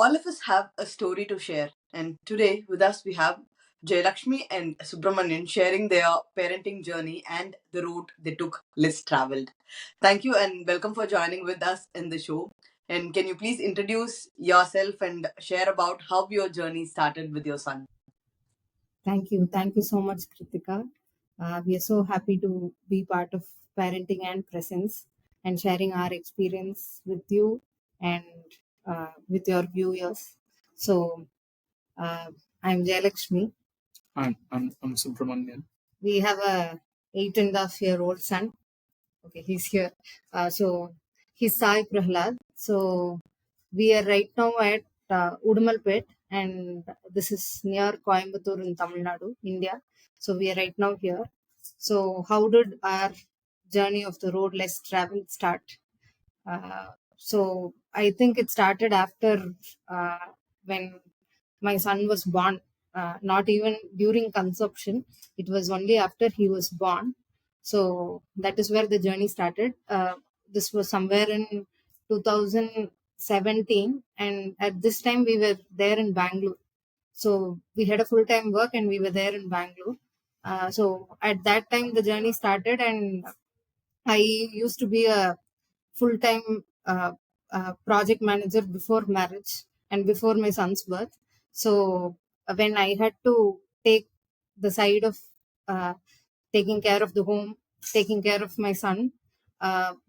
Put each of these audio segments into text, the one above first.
All of us have a story to share, and today with us we have Jeyalakshmi and Subramanian sharing their parenting journey and the route they took less traveled. Thank you and welcome for joining with us in the show. And can you please introduce yourself and share about how your journey started with your son? Thank you. Thank you so much, Kritika. We are so happy to be part of parenting and presence and sharing our experience with you and with your viewers. So, uh, I'm Jeyalakshmi. I'm Subramanian. We have a 8.5-year-old son. Okay, he's here. So, he's Sai Prahlad. So, we are right now at Udumalpet, and this is near Coimbatore in Tamil Nadu, India. So we are right now here. So how did our journey of the road less traveled start? So I think it started after uh, when my son was born. Not even during conception; it was only after he was born. So that is where the journey started. This was somewhere in 2017, and at this time we were there in Bangalore. So we had a full time work, and we were there in Bangalore. So at that time, the journey started, and I used to be a full time project manager before marriage and before my son's birth. So when I had to take the side of uh, taking care of the home, taking care of my son,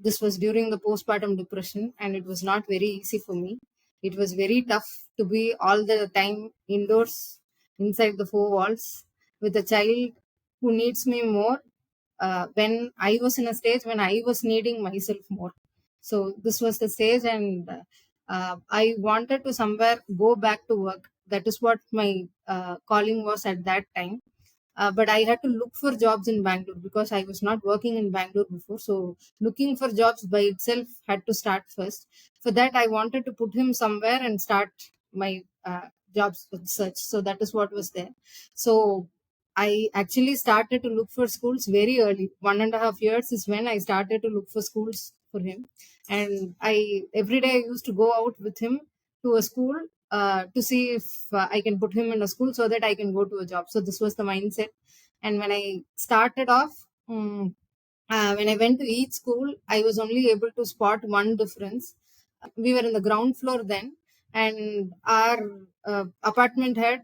this was during the postpartum depression, and it was not very easy for me. It was very tough to be all the time indoors, inside the four walls, with a child who needs me more when I was in a stage when I was needing myself more. So this was the stage, and I wanted to somewhere go back to work. That is what my calling was at that time. But I had to look for jobs in Bangalore because I was not working in Bangalore before. So looking for jobs by itself had to start first. For that, I wanted to put him somewhere and start my jobs search. So that is what was there. So I actually started to look for schools very early. 1.5 years is when I started to look for schools for him. And I every day I used to go out with him to a school to see if I can put him in a school so that I can go to a job. So this was the mindset. And when I started off, when I went to each school, I was only able to spot one difference. We were in the ground floor then, and our apartment had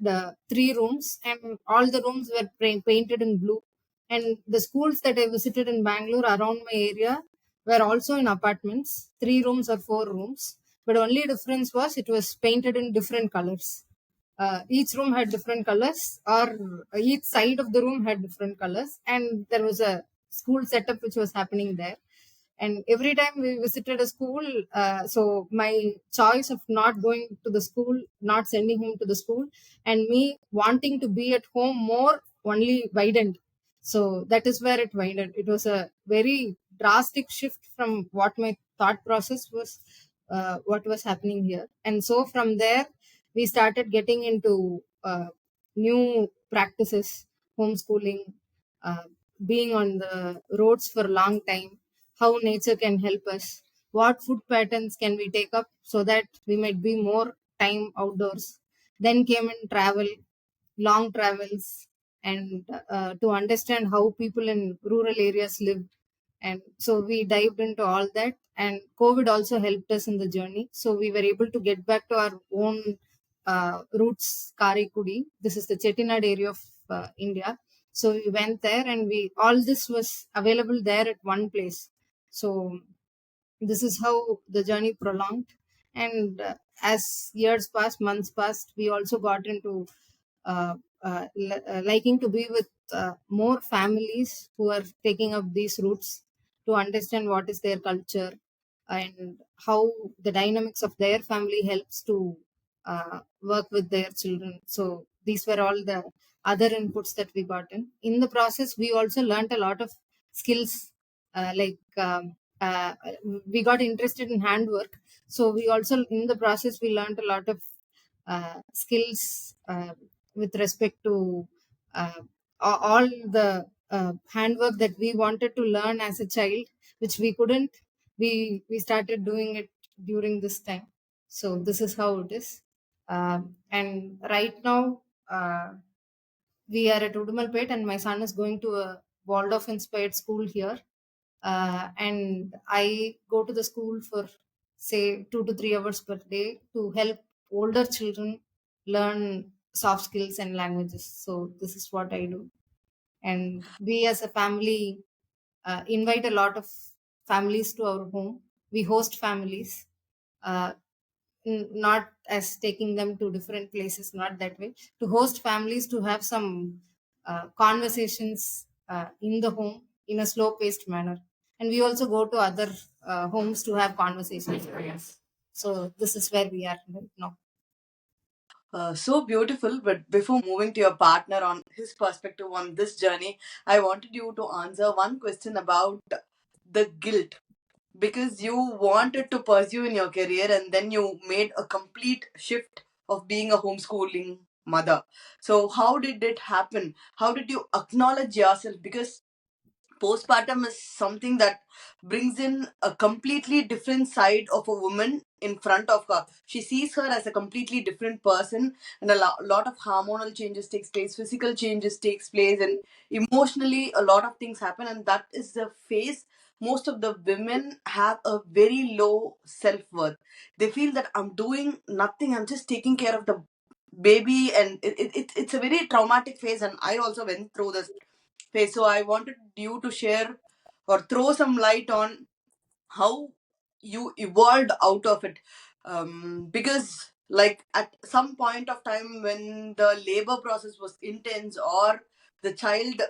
3 rooms, and all the rooms were painted in blue. And the schools that I visited in Bangalore around my area were also in apartments, 3 rooms or 4 rooms. But only difference was it was painted in different colors. Each room had different colors, or each side of the room had different colors, and there was a school setup which was happening there. And every time we visited a school, so my choice of not going to the school, not sending him to the school, and me wanting to be at home more only widened. So that is where it widened. It was a very drastic shift from what my thought process was, what was happening here. And so from there we started getting into new practices, homeschooling, uh, being on the roads for a long time, how nature can help us, what food patterns can we take up so that we might be more time outdoors. Then came in travel, long travels, and to understand how people in rural areas live. And so we dived into all that, and COVID also helped us in the journey. So we were able to get back to our own roots, Karikudi. This is the Chettinad area of India. So we went there, and we all this was available there at one place. So this is how the journey prolonged. And as years passed, months passed, we also got into liking to be with more families who are taking up these routes, to understand what is their culture and how the dynamics of their family helps to work with their children. So these were all the other inputs that we got in the process. We also learned a lot of skills, like we got interested in handwork. So we also, in the process, we learned a lot of skills with respect to uh, all the handwork that we wanted to learn as a child, which we couldn't. We started doing it during this time. So this is how it is. And right now, we are at Udumalpet, and my son is going to a Waldorf inspired school here. And I go to the school for say 2 to 3 hours per day to help older children learn soft skills and languages. So this is what I do. And we as a family invite a lot of families to our home. We host families. Uh, Not as taking them to different places, not that way, to host families to have some conversations in the home in a slow paced manner. And we also go to other homes to have conversations. Yes. So this is where we are right now. So beautiful. But before moving to your partner on his perspective on this journey, I wanted you to answer one question about the guilt, because you wanted to pursue in your career and then you made a complete shift of being a homeschooling mother. So, how did it happen? How did you acknowledge yourself? Because postpartum is something that brings in a completely different side of a woman in front of her. She sees her as a completely different person, and a lot of hormonal changes takes place, physical changes takes place, and emotionally a lot of things happen. And that is the phase most of the women have a very low self-worth. They feel that I'm doing nothing, I'm just taking care of the baby, and it's a very traumatic phase, and I also went through this phase. So I wanted you to share or throw some light on how you evolved out of it. Because like at some point of time when the labor process was intense, or the child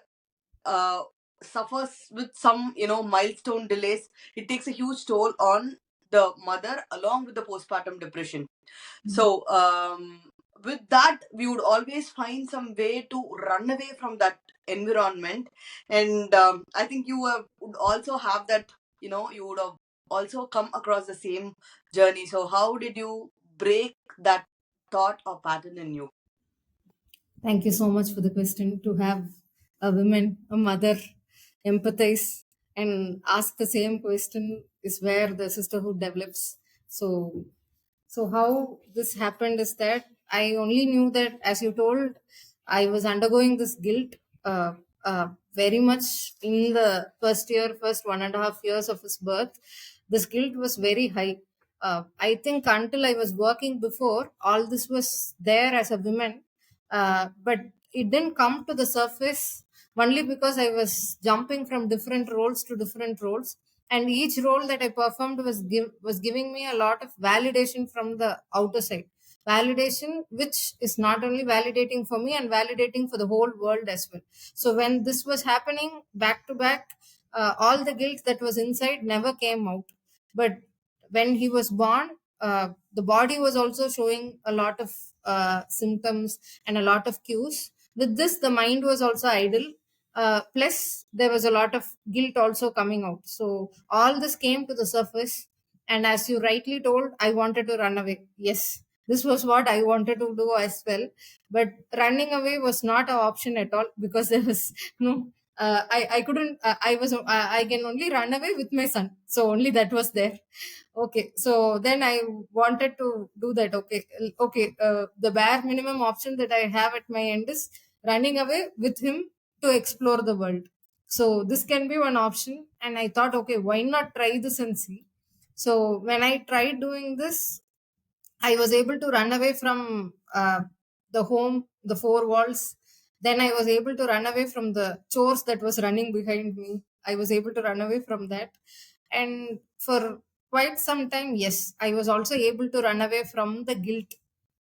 uh, suffers with some milestone delays, it takes a huge toll on the mother along with the postpartum depression. So, with that, we would always find some way to run away from that environment. And I think you would also have that, you would have also come across the same journey. So, how did you break that thought or pattern in you? Thank you so much for the question. To have a woman, a mother, empathize and ask the same question is where the sisterhood develops. So, how this happened is that I only knew that, as you told, I was undergoing this guilt very much in the first year, first 1.5 years of his birth. This guilt was very high. I think until I was working before, all this was there as a woman, but it didn't come to the surface only because I was jumping from different roles to different roles, and each role that I performed was giving me a lot of validation from the outer side. Validation which is not only validating for me and validating for the whole world as well. So when this was happening back to back, all the guilt that was inside never came out. But when he was born, the body was also showing a lot of symptoms and a lot of cues. With this, the mind was also idle. Plus, there was a lot of guilt also coming out. So, all this came to the surface. And as you rightly told, I wanted to run away. Yes, this was what I wanted to do as well. But running away was not an option at all because there was no. I couldn't. I was. I can only run away with my son. So only that was there. Okay, so then I wanted to do that. Okay, okay. The bare minimum option that I have at my end is running away with him to explore the world. So this can be one option, and I thought, okay, why not try this and see? So when I tried doing this, I was able to run away from the home, the four walls. Then I was able to run away from the chores that was running behind me. I was able to run away from that. And for quite some time, yes, I was also able to run away from the guilt.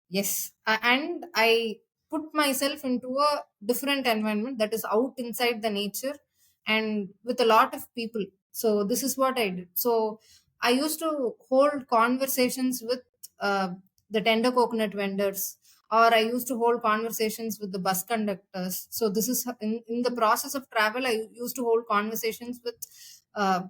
Yes. And I put myself into a different environment that is out inside the nature and with a lot of people. So this is what I did. So I used to hold conversations with the tender coconut vendors, or I used to hold conversations with the bus conductors. So this is in the process of travel, I used to hold conversations with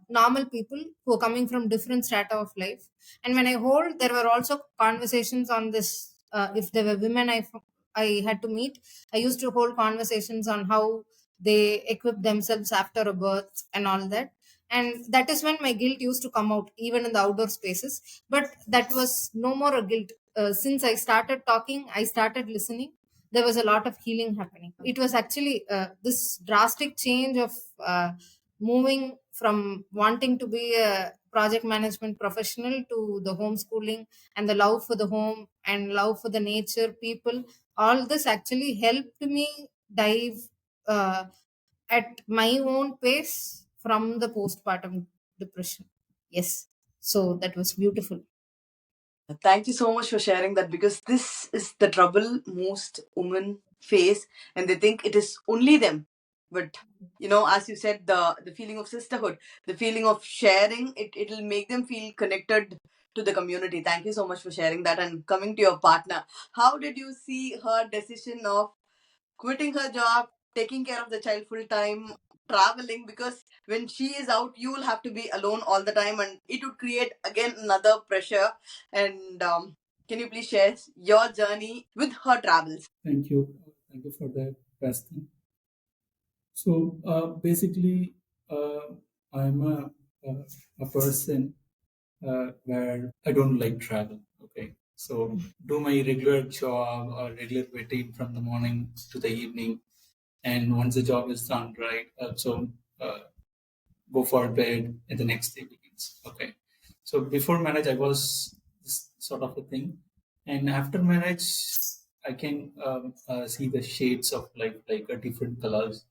normal people who are coming from different strata of life. And when I hold, there were also conversations on this. If there were women I had to meet, I used to hold conversations on how they equip themselves after a birth and all that. And that is when my guilt used to come out, even in the outdoor spaces. But that was no more a guilt. since I started talking, I started listening, there was a lot of healing happening. It was actually this drastic change of moving from wanting to be a project management professional to the homeschooling and the love for the home and love for the nature, people. All this actually helped me dive uh, at my own pace from the postpartum depression. Yes. So that was beautiful. Thank you so much for sharing that, because this is the trouble most women face, and they think it is only them. But as you said, the feeling of sisterhood, the feeling of sharing, it'll make them feel connected to the community. Thank you so much for sharing that. And coming to your partner, how did you see her decision of quitting her job, taking care of the child full time, traveling? Because when she is out, you will have to be alone all the time, and it would create again another pressure. And can you please share your journey with her travels? Thank you. Thank you for that question. So basically, I'm a person where I don't like travel. Okay. So do my regular job or regular routine from the morning to the evening. And once the job is done, right? Uh, go for bed and the next day begins. Okay. So before marriage, I was this sort of a thing. And after marriage, I can see the shades of like a different colors,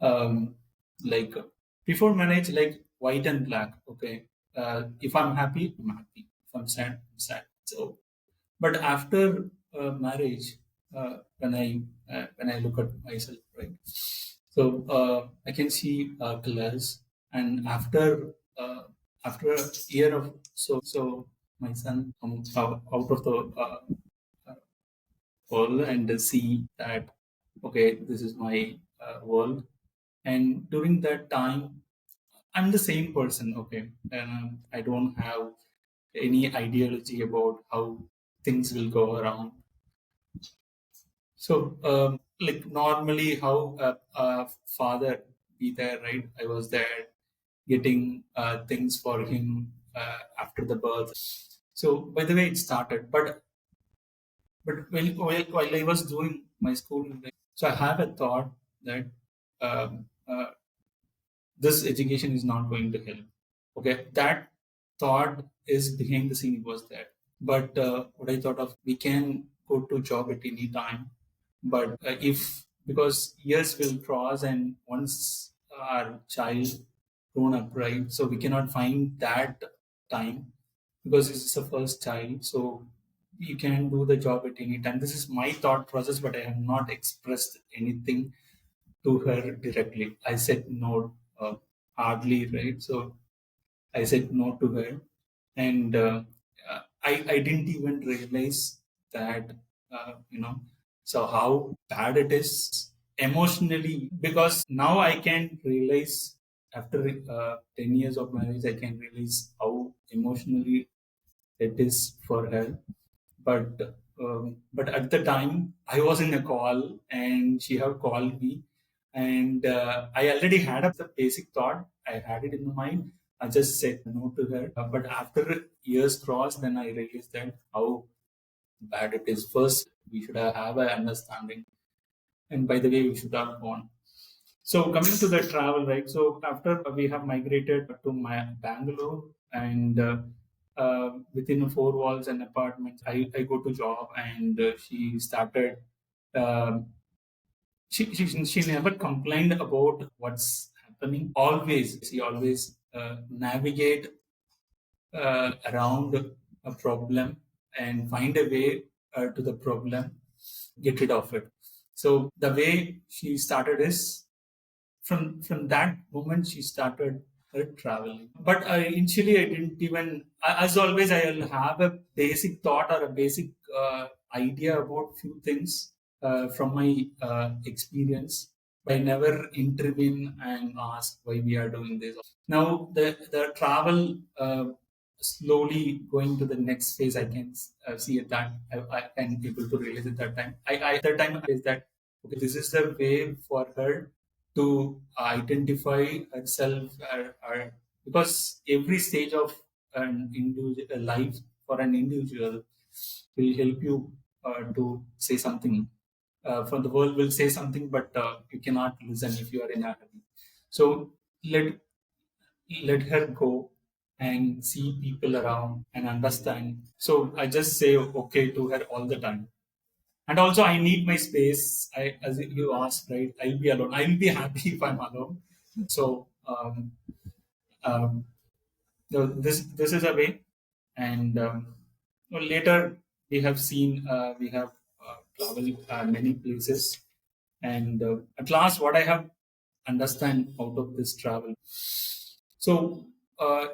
um, like before marriage, like white and black. Okay, if I'm happy, I'm happy. If I'm sad, I'm sad. So, but after marriage, when I look at myself, right? So I can see colors, and after a year of so my son comes out of the world and see that okay, this is my world. And during that time, I'm the same person, okay, and I don't have any ideology about how things will go around. So like normally how a father be there, right? I was there getting things for him after the birth. So by the way it started, but while I was doing my schooling, right, so I have a thought that um, uh, this education is not going to help. Okay, that thought is behind the scene. It was there, but what I thought of, we can go to job at any time, but if because years will cross and once our child grown up, right? So we cannot find that time because it's the first child. So you can do the job at any time. This is my thought process, but I have not expressed anything to her directly. I said no, hardly, right? So I said no to her, and I didn't even realize that so how bad it is emotionally, because now I can realize after 10 years of marriage, I can realize how emotionally it is for her. But at the time I was in a call and she have called me, and I already had a the basic thought. I had it in my mind. I just said no to her. But after years crossed, then I realized that how bad it is. First, we should have an understanding, and by the way, we should have gone. So coming to the travel, right? So after we have migrated to my Bangalore, and within four walls and apartments, I go to job, and she started. Um, she never complained about what's happening. Always she always navigate around a problem and find a way to the problem, get rid of it. So the way she started is from that moment she started her traveling. But initially I didn't even, as always, I'll have a basic thought or a basic idea about few things from my experience, but I never intervene and ask why we are doing this. Now the travel slowly going to the next phase, I can see it that I can able to realize at that time. I that time is that okay, this is the way for her to identify herself, because every stage of an individual life for an individual, will help you to say something. For the world will say something, but you cannot listen if you are in a hurry. So let let her go and see people around and understand. So I just say okay to her all the time. And also, I need my space. As you asked, right? I'll be alone. I'll be happy if I'm alone. So um, this is a way. And well, later we have seen we have traveled many places, and at last, what I have understand out of this travel. So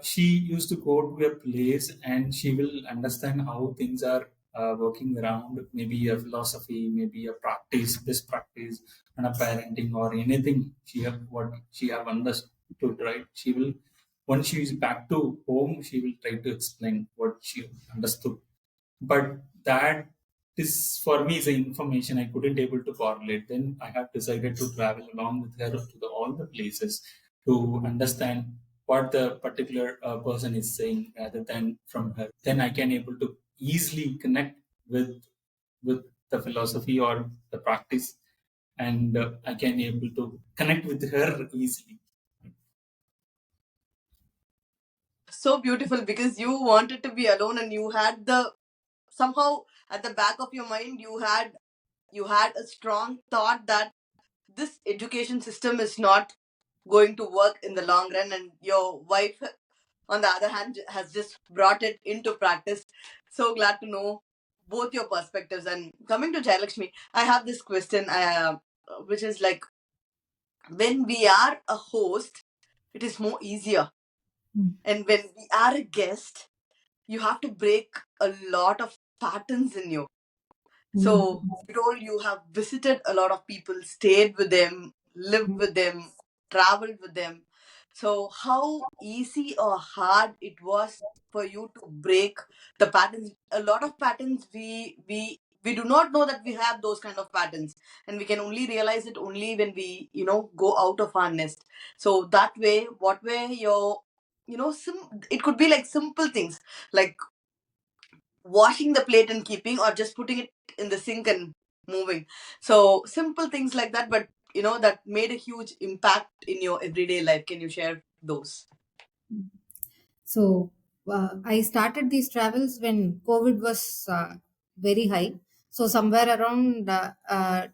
she used to go to a place and she will understand how things are working around, maybe a philosophy, maybe a practice, this practice, and a parenting or anything she have what she have understood, right? She will once she is back to home, she will try to explain what she understood. But that is for me is the information I couldn't able to correlate. Then I have decided to travel along with her to all the places to understand what the particular person is saying rather than from her. Then I can able to easily connect with the philosophy or the practice, and I can able to connect with her easily. So beautiful because you wanted to be alone and you had the somehow at the back of your mind you had a strong thought that this education system is not going to work in the long run, and your wife on the other hand has just brought it into practice. So glad to know both your perspectives. And coming to Jayalakshmi, I have this question, which is like, when we are a host it is more easier, Mm. and when we are a guest you have to break a lot of patterns in you. So Mm. you told you have visited a lot of people, stayed with them, lived with them, traveled with them. So how easy or hard it was for you to break the patterns? A lot of patterns we do not know that we have those kind of patterns, and we can only realize it only when we go out of our nest. So that way, what were your it could be like simple things like washing the plate and keeping, or just putting it in the sink and moving. So simple things like that, but that made a huge impact in your everyday life. Can you share those? So I started these travels when COVID was very high. So somewhere around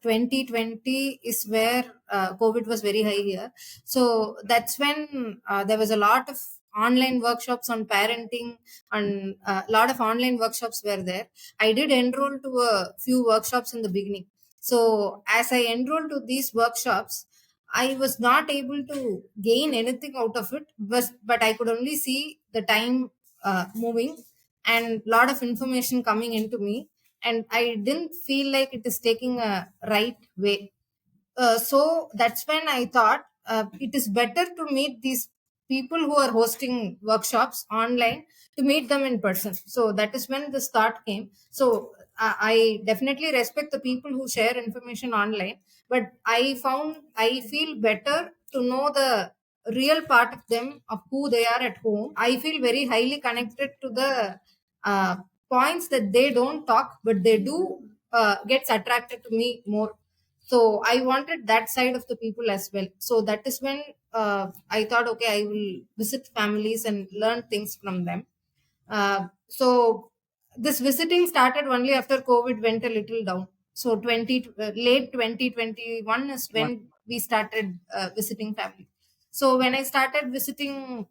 2020 is where COVID was very high here. So that's when there was a lot of online workshops on parenting, and a lot of online workshops were there. I did enroll to a few workshops in the beginning. So as I enrolled to these workshops, I was not able to gain anything out of it, but I could only see the time moving and lot of information coming into me, and I didn't feel like it is taking a right way. So that's when I thought it is better to meet these people who are hosting workshops online, to meet them in person. So that is when this thought came. So I definitely respect the people who share information online, but I feel better to know the real part of them, of who they are at home. I feel very highly connected to the uh, points that they don't talk, but they do gets attracted to me more. So I wanted that side of the people as well. So that is when I thought, okay, I will visit families and learn things from them. So this visiting started only after COVID went a little down. So late 2021 is when we started visiting family. So when I started visiting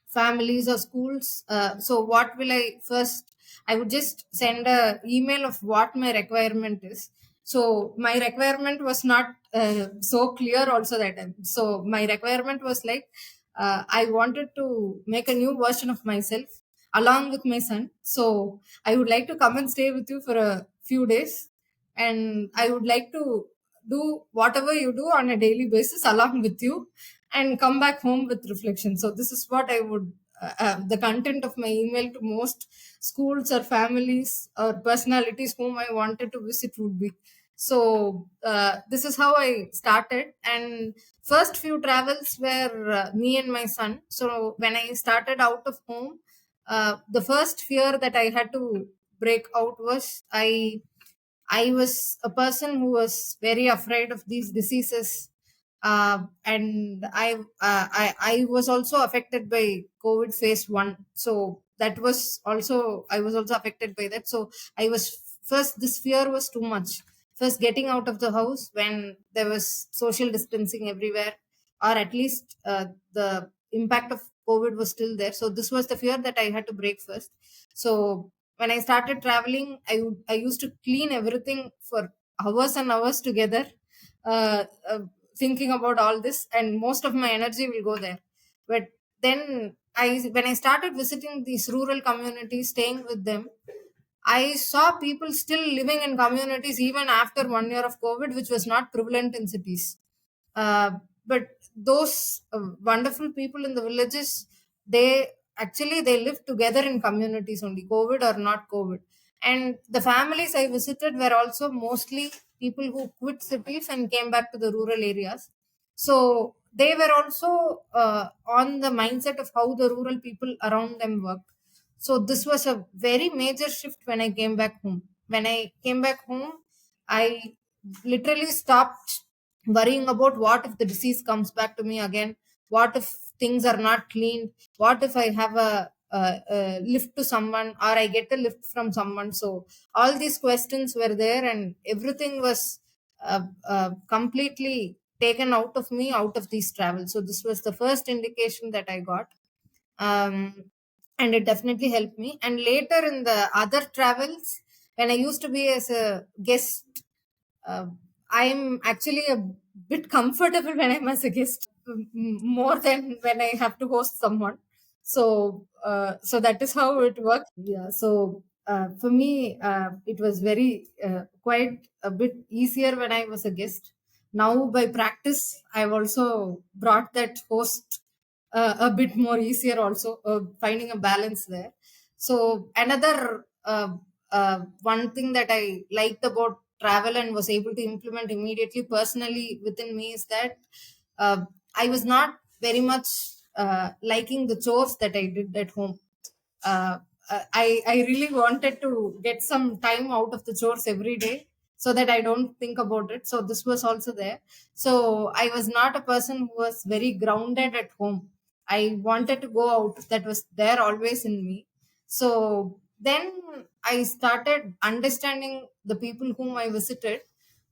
families or schools, so what will I first, I would just send a email of what my requirement is. So my requirement was not so clear also that time. So my requirement was like, I wanted to make a new version of myself along with my son. So I would like to come and stay with you for a few days, and I would like to do whatever you do on a daily basis along with you, and come back home with reflection. So this is what I would the content of my email to most schools or families or personalities whom I wanted to visit would be. So this is how I started. And first few travels were me and my son. So when I started out of home, the first fear that I had to break out was I was a person who was very afraid of these diseases, and I was also affected by COVID phase 1. So that was also I was also affected by that. So I was first this fear was too much. First, getting out of the house when there was social distancing everywhere, or at least the impact of COVID was still there. So this was the fear that I had to break first. So when I started traveling, I used to clean everything for hours and hours together, uh, uh, thinking about all this, and most of my energy will go there. But then when I started visiting these rural communities, staying with them, I saw people still living in communities even after 1 year of COVID, which was not prevalent in cities. But those wonderful people in the villages, they they live together in communities only, COVID or not COVID. And the families I visited were also mostly people who quit cities and came back to the rural areas. So they were also on the mindset of how the rural people around them work. So this was a very major shift when I came back home. When I came back home, I literally stopped worrying about what if the disease comes back to me again, what if things are not cleaned, what if I have a lift to someone or I get a lift from someone. So all these questions were there, and everything was completely taken out of me out of these travels. So this was the first indication that I got, and it definitely helped me. And later in the other travels, when I used to be as a guest, uh, I'm actually a bit comfortable when I'm as a guest, more than when I have to host someone. So that is how it works. Yeah. So for me, it was very quite a bit easier when I was a guest. Now by practice, I've also brought that host a bit more easier. Also, finding a balance there. So another one thing that I liked about travel and was able to implement immediately personally within me is that I was not very much liking the chores that I did at home. uh, I really wanted to get some time out of the chores every day so that I don't think about it. So this was also there. So I was not a person who was very grounded at home. I wanted to go out. That was there always in me. So then I started understanding the people whom I visited.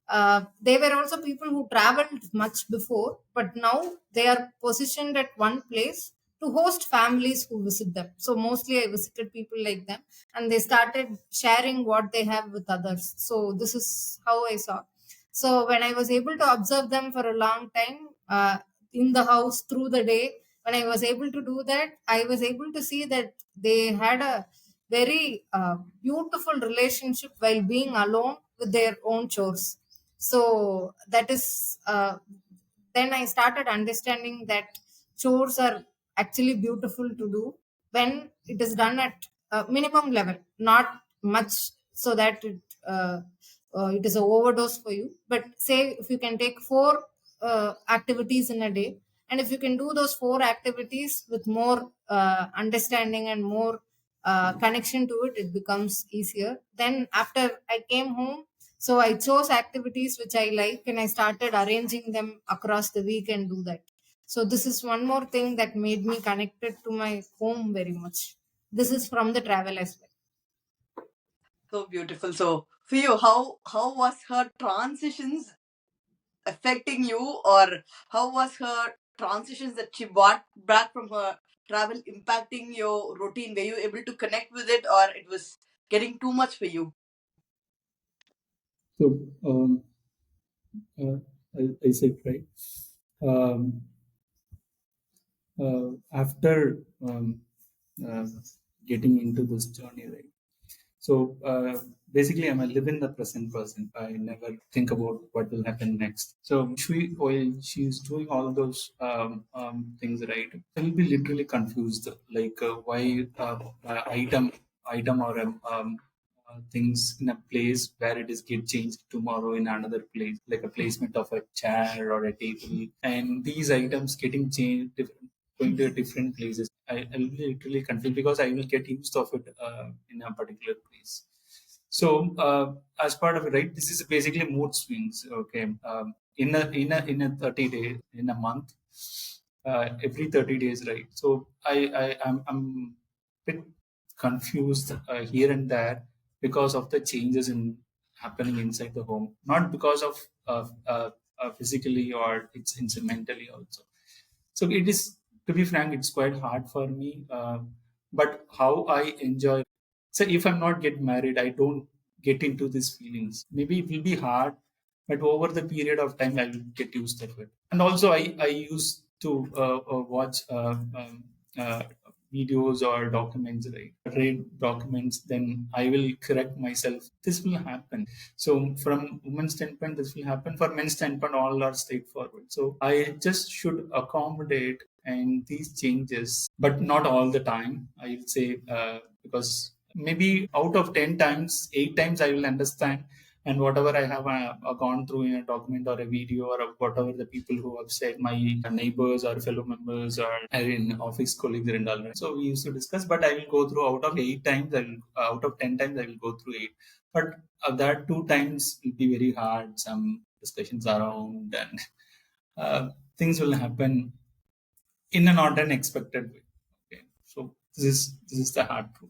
They were also people who traveled much before, but now they are positioned at one place to host families who visit them. So mostly I visited people like them, and they started sharing what they have with others. So this is how I saw. So when I was able to observe them for a long time, in the house through the day, when I was able to do that, I was able to see that they had a very beautiful relationship while being alone with their own chores. So that is then I started understanding that chores are actually beautiful to do when it is done at minimum level, not much, so that it is an overdose for you. But say if you can take four activities in a day, and if you can do those four activities with more understanding and more connection to it, it becomes easier. Then after I came home, so I chose activities which I like, and I started arranging them across the week and do that. So this is one more thing that made me connected to my home very much. This is from the travel as well. So beautiful. So for you, how was her transitions affecting you, or how was her transitions that she brought back from her travel impacting your routine? Were you able to connect with it, or it was getting too much for you? So uh, I said right. Um, After uh, getting into this journey, right? So basically, I'm a live in the present person. I never think about what will happen next. So while she's doing all those things, right, I will be literally confused, like why item or things in a place where it is get changed tomorrow in another place, like a placement of a chair or a table, and these items getting changed, going to different places. I'll be literally confused because I will get used of it in a particular place. So as part of it, right, this is basically mood swings. Okay, in a 30 days, in a month, every 30 days, right? So I'm bit confused here and there because of the changes in happening inside the home, not because of physically, or it's mentally also. So it is, to be frank, it's quite hard for me. But how I enjoy. So if I'm not get married, I don't get into these feelings. Maybe it will be hard, but over the period of time, I will get used to it. And also, I used to watch uh, videos or documents, right? Read documents, then I will correct myself. This will happen. So from women's standpoint, this will happen. For men's standpoint, all are straightforward. So I just should accommodate and these changes, but not all the time. I would say because maybe out of 10 times, 8 times I will understand, and whatever I have gone through in a document or a video or whatever the people who have said, my neighbors or fellow members or in office colleagues and all. So we used to discuss, but I will go through out of 8 times, out of 10 times, I will go through eight. But that 2 times will be very hard. Some discussions around, and things will happen in a not unexpected way. Okay, so this is the hard truth.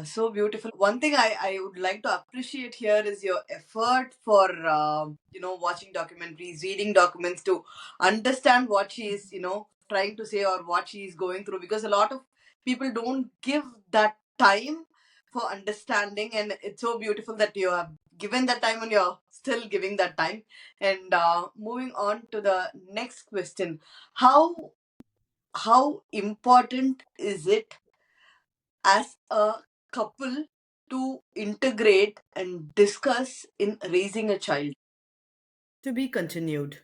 So beautiful. One thing I would like to appreciate here is your effort for watching documentaries, reading documents to understand what she is trying to say or what she is going through, because a lot of people don't give that time for understanding, and it's so beautiful that you have given that time and you're still giving that time. And moving on to the next question, how important is it as a couple to integrate and discuss in raising a child? To be continued.